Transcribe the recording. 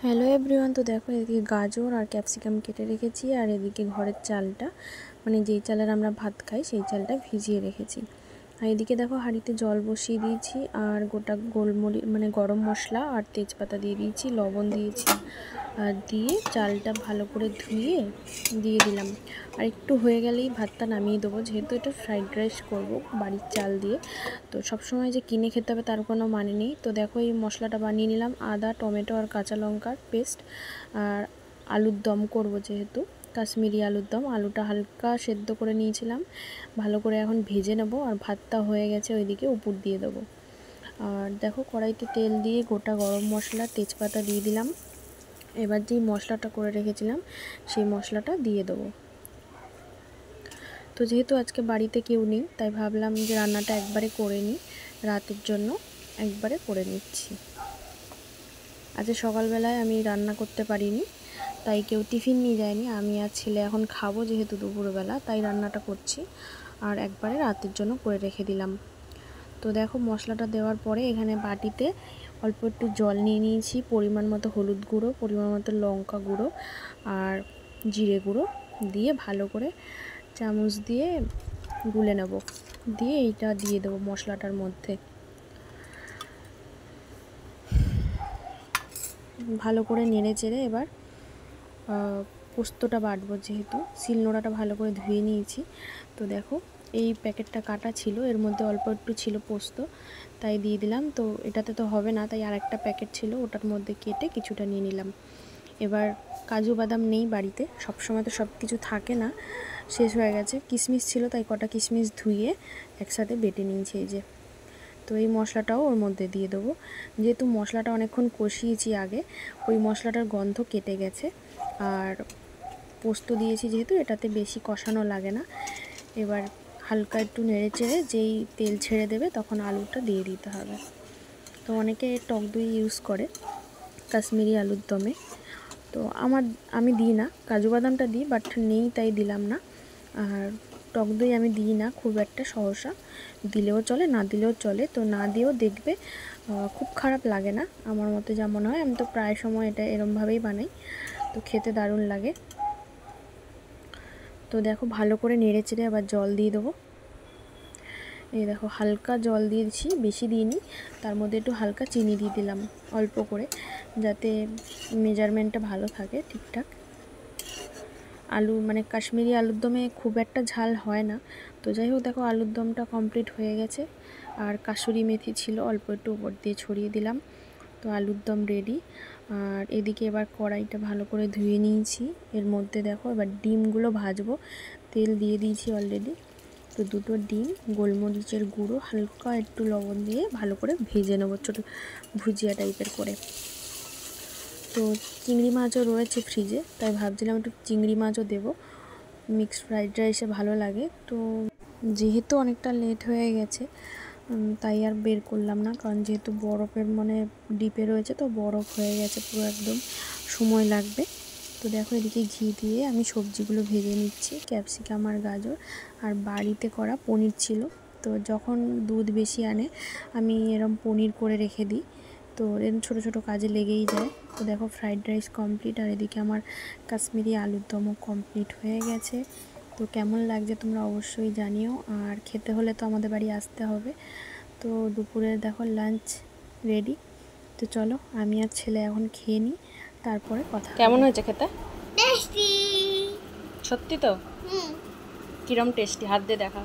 Hello everyone. তো দেখো এদিকে গাজর আর ক্যাপসিকাম কেটে রেখেছি, আর এদিকে ঘরের চালটা মানে যেই চালের আমরা ভাত খাই সেই চালটা ভিজিয়ে রেখেছি। আর এদিকে দেখো হাঁড়িতে জল বসিয়ে দিয়েছি, আর গোটা গোলমরিচ মানে গরম মশলা আর তেজপাতা দিয়ে দিয়েছি, লবণ দিয়েছি, আর দিয়ে চালটা ভালো করে ধুয়ে দিয়ে দিলাম। আর একটু হয়ে গেলেই ভাতটা নামিয়ে দেবো, যেহেতু এটা ফ্রাইড রাইস করবো বাড়ির চাল দিয়ে। তো সবসময় যে কিনে খেতে হবে তার কোনো মানে নেই। তো দেখো এই মশলাটা বানিয়ে নিলাম, আদা, টমেটো আর কাঁচা লঙ্কার পেস্ট। আর আলুর দম করবো, যেহেতু কাশ্মীরি আলুর দম, আলুটা হালকা সেদ্ধ করে নিয়েছিলাম, ভালো করে এখন ভেজে নেব। আর ভাতটা হয়ে গেছে, ওইদিকে উপর দিয়ে দেবো। আর দেখো কড়াইতে তেল দিয়ে গোটা গরম মশলা তেজপাতা দিয়ে দিলাম। এবার যেই মশলাটা করে রেখেছিলাম সেই মশলাটা দিয়ে দেবো। তো যেহেতু আজকে বাড়িতে কেউ নেই, তাই ভাবলাম যে রান্নাটা একবারে করে নিই, রাতের জন্য একবারে করে নিচ্ছি। আজকে সকালবেলায় আমি রান্না করতে পারিনি, তাই কেউ টিফিন নিয়ে যায়নি, আমি আর ছেলে এখন খাবো যেহেতু দুপুরবেলা, তাই রান্নাটা করছি আর একবারে রাতের জন্য করে রেখে দিলাম। তো দেখো মশলাটা দেওয়ার পরে এখানে বাটিতে অল্প একটু জল নিয়ে নিয়েছি, পরিমাণ মতো হলুদ গুঁড়ো, পরিমাণ মতো লঙ্কা গুঁড়ো আর জিরে গুঁড়ো দিয়ে ভালো করে চামচ দিয়ে গুলে নেব। দিয়ে এইটা দিয়ে দেবো মশলাটার মধ্যে, ভালো করে নেড়ে চেড়ে এবার পোস্তটা বাটবো, যেহেতু শিলনোড়াটা ভালো করে ধুয়ে নিয়েছি। তো দেখো এই প্যাকেটটা কাটা ছিল, এর মধ্যে অল্প একটু ছিল পোস্ত, তাই দিয়ে দিলাম। তো এটাতে তো হবে না, তাই আরেকটা প্যাকেট ছিল, ওটার মধ্যে কেটে কিছুটা নিয়ে নিলাম। এবার কাজু বাদাম নেই বাড়িতে, সবসময় তো সব কিছু থাকে না, শেষ হয়ে গেছে। কিশমিশ ছিল, তাই কটা কিশমিশ ধুয়ে একসাথে বেটে নিয়েছি এই যে। তো এই মশলাটাও ওর মধ্যে দিয়ে দেবো, যেহেতু মশলাটা অনেকক্ষণ কষিয়েছি আগে, ওই মশলাটার গন্ধ কেটে গেছে। আর পোস্ত দিয়েছি যেহেতু, এটাতে বেশি কষানো লাগে না। এবার হালকা একটু নেড়ে চেড়ে যেই তেল ছেড়ে দেবে তখন আলুটা দিয়ে দিতে হবে। তো অনেকে টক দই ইউজ করে কাশ্মীরি আলুর দমে, তো আমি দিই না, কাজু বাদামটা দিই, বাট নেই তাই দিলাম না। আর টক দই আমি দিই না খুব একটা সহসা, দিলেও চলে না দিলেও চলে। তো না দিয়েও দেখবে খুব খারাপ লাগে না আমার মতে যা মনে হয়। আমি তো প্রায় সময় এটা এরমভাবেই বানাই, তো খেতে দারুণ লাগে। তো দেখো ভালো করে নেড়ে চেড়ে আবার জল দিয়ে দেবো। এই দেখো হালকা জল দিয়েছি, বেশি দিইনি। তার মধ্যে একটু হালকা চিনি দিয়ে দিলাম অল্প করে, যাতে মেজারমেন্টটা ভালো থাকে ঠিকঠাক। আলু মানে কাশ্মীরি আলুর দমে খুব একটা ঝাল হয় না। তো যাই হোক দেখো আলুর দমটা কমপ্লিট হয়ে গেছে, আর কাসুরি মেথি ছিল অল্প একটু উপর দিয়ে ছড়িয়ে দিলাম। তো আলুর দম রেডি। আর এদিকে এবার কড়াইটা ভালো করে ধুয়ে নিয়েছি, এর মধ্যে দেখো এবার ডিমগুলো ভাজবো, তেল দিয়ে দিয়েছি অলরেডি। তো দুটো ডিম গোলমরিচের গুঁড়ো হালকা একটু লবণ দিয়ে ভালো করে ভেজে নেবো, ছোটো ভুজিয়া টাইপের করে। তো চিংড়ি মাছও রয়েছে ফ্রিজে, তাই ভাবছিলাম একটু চিংড়ি মাছও দেবো, মিক্সড ফ্রাইড রাইসে ভালো লাগে। তো যেহেতু অনেকটা লেট হয়ে গেছে, তাই আর বের করলাম না, কারণ যেহেতু বরফের মানে ডিপে রয়েছে, তো বরফ হয়ে গেছে পুরো, একদম সময় লাগবে। তো দেখো এদিকে ঘি দিয়ে আমি সবজিগুলো ভেজে নিচ্ছি, ক্যাপসিকাম আর গাজর। আর বাড়িতে করা পনির ছিল, তো যখন দুধ বেশি আনে আমি এরম পনির করে রেখে দিই, তো এরকম ছোটো ছোটো কাজে লেগেই যায়। তো দেখো ফ্রাইড রাইস কমপ্লিট, আর এদিকে আমার কাশ্মীরি আলুর দমও কমপ্লিট হয়ে গেছে। তো কেমন লাগছে তোমরা অবশ্যই জানিও, আর খেতে হলে তো আমাদের বাড়ি আসতে হবে। তো দুপুরে দেখো লাঞ্চ রেডি। তো চলো আমি আর ছেলে এখন খেয়ে নিই, তারপরে কথা। কেমন হয়েছে খেতে? টেস্টি। সত্যি তো? কিরম টেস্টি? হাত দিয়ে দেখা।